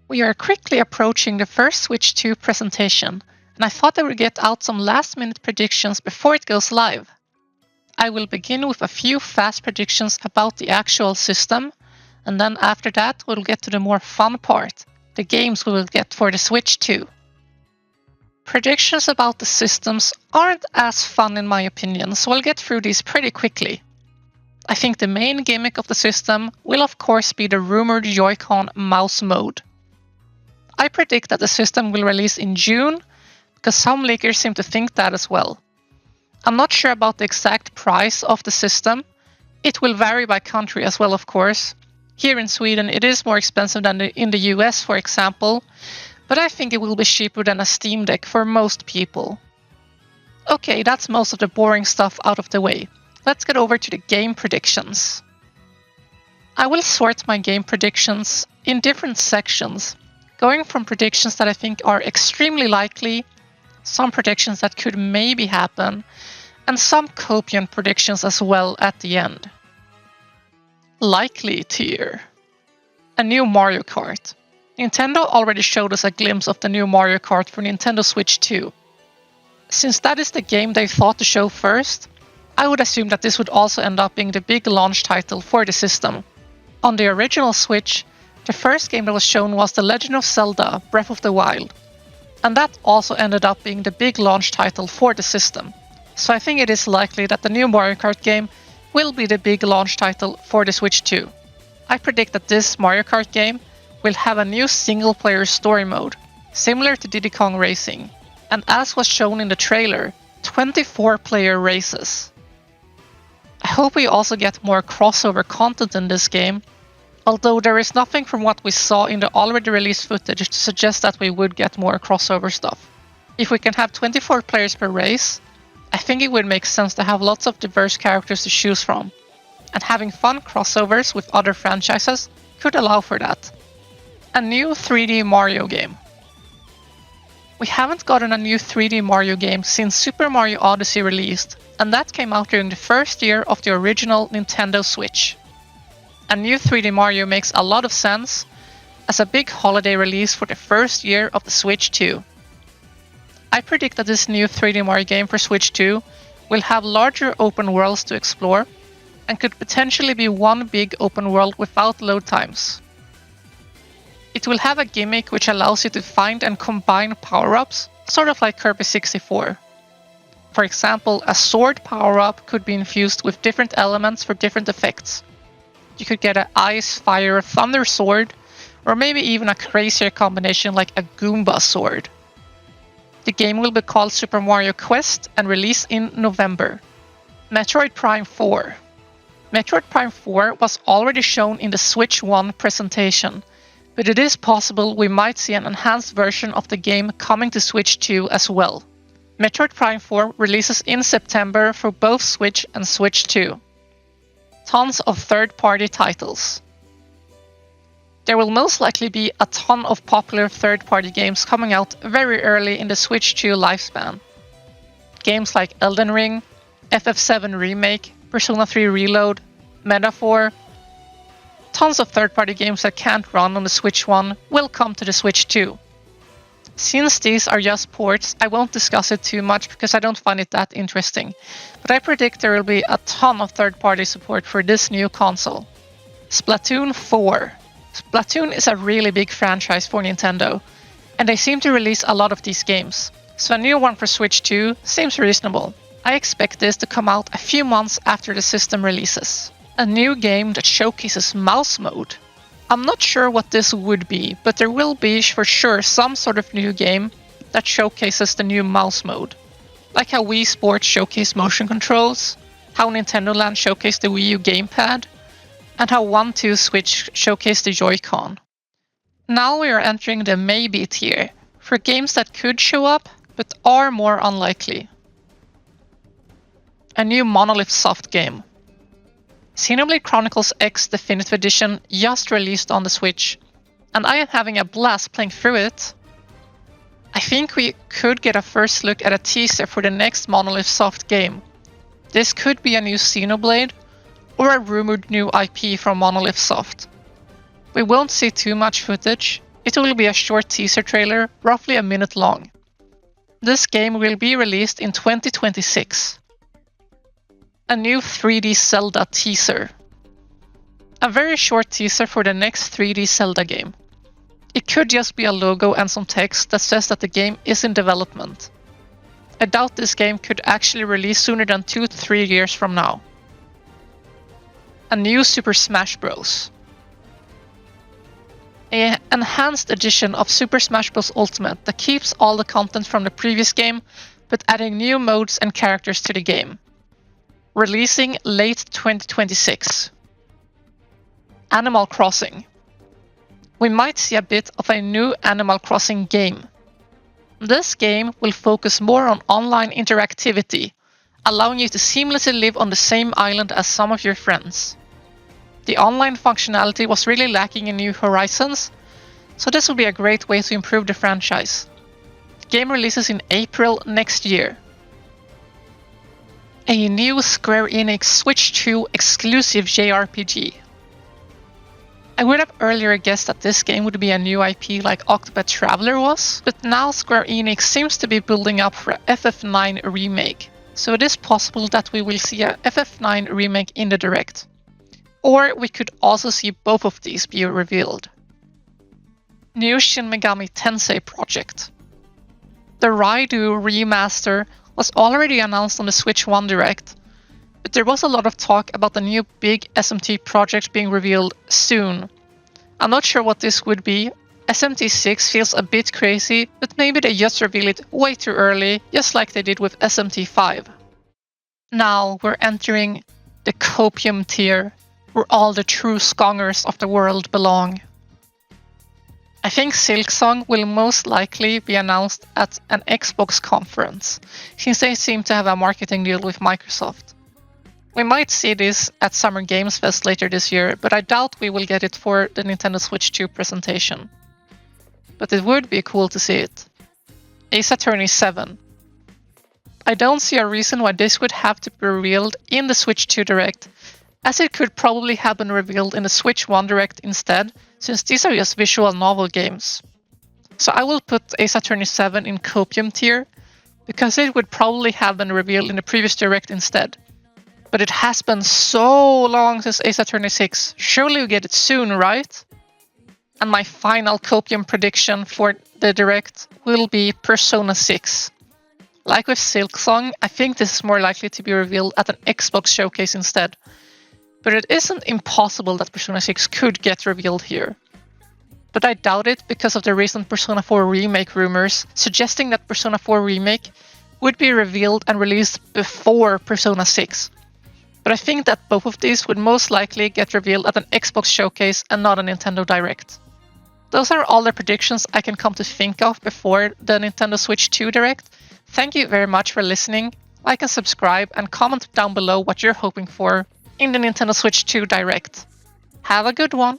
We are quickly approaching the first Switch 2 presentation, and I thought I would get out some last-minute predictions before it goes live. I will begin with a few fast predictions about the actual system, and then after that we'll get to the more fun part, the games we will get for the Switch 2. Predictions about the systems aren't as fun in my opinion, so I'll get through these pretty quickly. I think the main gimmick of the system will of course be the rumored Joy-Con mouse mode. I predict that the system will release in June, because some leakers seem to think that as well. I'm not sure about the exact price of the system. It will vary by country as well, of course. Here in Sweden it is more expensive than in the US, for example, but I think it will be cheaper than a Steam Deck for most people. Okay, that's most of the boring stuff out of the way. Let's get over to the game predictions. I will sort my game predictions in different sections, going from predictions that I think are extremely likely, some predictions that could maybe happen, and some copiant predictions as well at the end. Likely tier. A new Mario Kart. Nintendo already showed us a glimpse of the new Mario Kart for Nintendo Switch 2. Since that is the game they thought to show first, I would assume that this would also end up being the big launch title for the system. On the original Switch, the first game that was shown was The Legend of Zelda: Breath of the Wild, and that also ended up being the big launch title for the system. So I think it is likely that the new Mario Kart game will be the big launch title for the Switch 2. I predict that this Mario Kart game will have a new single-player story mode, similar to Diddy Kong Racing, and as was shown in the trailer, 24-player races. I hope we also get more crossover content in this game, although there is nothing from what we saw in the already released footage to suggest that we would get more crossover stuff. If we can have 24 players per race, I think it would make sense to have lots of diverse characters to choose from, and having fun crossovers with other franchises could allow for that. A new 3D Mario game. We haven't gotten a new 3D Mario game since Super Mario Odyssey released, and that came out during the first year of the original Nintendo Switch. A new 3D Mario makes a lot of sense as a big holiday release for the first year of the Switch 2. I predict that this new 3D Mario game for Switch 2 will have larger open worlds to explore and could potentially be one big open world without load times. It will have a gimmick which allows you to find and combine power-ups, sort of like Kirby 64. For example, a sword power-up could be infused with different elements for different effects. You could get an ice, fire, thunder sword, or maybe even a crazier combination like a Goomba sword. The game will be called Super Mario Quest and release in November. Metroid Prime 4. Metroid Prime 4 was already shown in the Switch 1 presentation, but it is possible we might see an enhanced version of the game coming to Switch 2 as well. Metroid Prime 4 releases in September for both Switch and Switch 2. Tons of third-party titles. There will most likely be a ton of popular third-party games coming out very early in the Switch 2 lifespan. Games like Elden Ring, FF7 Remake, Persona 3 Reload, Metaphor. Tons of third-party games that can't run on the Switch 1 will come to the Switch 2. Since these are just ports, I won't discuss it too much because I don't find it that interesting, but I predict there will be a ton of third-party support for this new console. Splatoon 4. Splatoon is a really big franchise for Nintendo, and they seem to release a lot of these games, so a new one for Switch 2 seems reasonable. I expect this to come out a few months after the system releases. A new game that showcases mouse mode. I'm not sure what this would be, but there will be for sure some sort of new game that showcases the new mouse mode. Like how Wii Sports showcased motion controls, how Nintendo Land showcased the Wii U gamepad, and how 1-2 Switch showcased the Joy-Con. Now we are entering the maybe tier, for games that could show up, but are more unlikely. A new Monolith Soft game. Xenoblade Chronicles X Definitive Edition just released on the Switch, and I am having a blast playing through it. I think we could get a first look at a teaser for the next Monolith Soft game. This could be a new Xenoblade, or a rumored new IP from Monolith Soft. We won't see too much footage, It will be a short teaser trailer, roughly a minute long. This game will be released in 2026. A new 3D Zelda teaser. A very short teaser for the next 3D Zelda game. It could just be a logo and some text that says that the game is in development. I doubt this game could actually release sooner than 2 to 3 years from now. A new Super Smash Bros. An enhanced edition of Super Smash Bros. Ultimate that keeps all the content from the previous game, but adding new modes and characters to the game. Releasing late 2026. Animal Crossing. We might see a bit of a new Animal Crossing game. This game will focus more on online interactivity, allowing you to seamlessly live on the same island as some of your friends. The online functionality was really lacking in New Horizons, so this will be a great way to improve the franchise. The game releases in April next year. A new Square Enix Switch 2 exclusive JRPG. I would have earlier guessed that this game would be a new IP like Octopath Traveler was, but now Square Enix seems to be building up for a FF9 remake, so it is possible that we will see a FF9 remake in the Direct. Or we could also see both of these be revealed. New Shin Megami Tensei project. The Raidu remaster was already announced on the Switch 1 Direct, but there was a lot of talk about the new big SMT project being revealed soon. I'm not sure what this would be. SMT6 feels a bit crazy, but maybe they just reveal it way too early, just like they did with SMT5. Now we're entering the Copium tier, where all the true skongers of the world belong. I think Silksong will most likely be announced at an Xbox conference, since they seem to have a marketing deal with Microsoft. We might see this at Summer Games Fest later this year, but I doubt we will get it for the Nintendo Switch 2 presentation. But it would be cool to see it. Ace Attorney 7. I don't see a reason why this would have to be revealed in the Switch 2 Direct, as it could probably have been revealed in the Switch 1 Direct instead, since these are just visual novel games. So I will put Ace Attorney 7 in Copium tier, because it would probably have been revealed in the previous Direct instead. But it has been so long since Ace Attorney 6, surely we get it soon, right? And my final Copium prediction for the Direct will be Persona 6. Like with Silksong, I think this is more likely to be revealed at an Xbox showcase instead. But it isn't impossible that Persona 6 could get revealed here. But I doubt it because of the recent Persona 4 Remake rumors suggesting that Persona 4 Remake would be revealed and released before Persona 6. But I think that both of these would most likely get revealed at an Xbox showcase and not a Nintendo Direct. Those are all the predictions I can come to think of before the Nintendo Switch 2 Direct. Thank you very much for listening. Like and subscribe and comment down below what you're hoping for in the Nintendo Switch 2 Direct. Have a good one!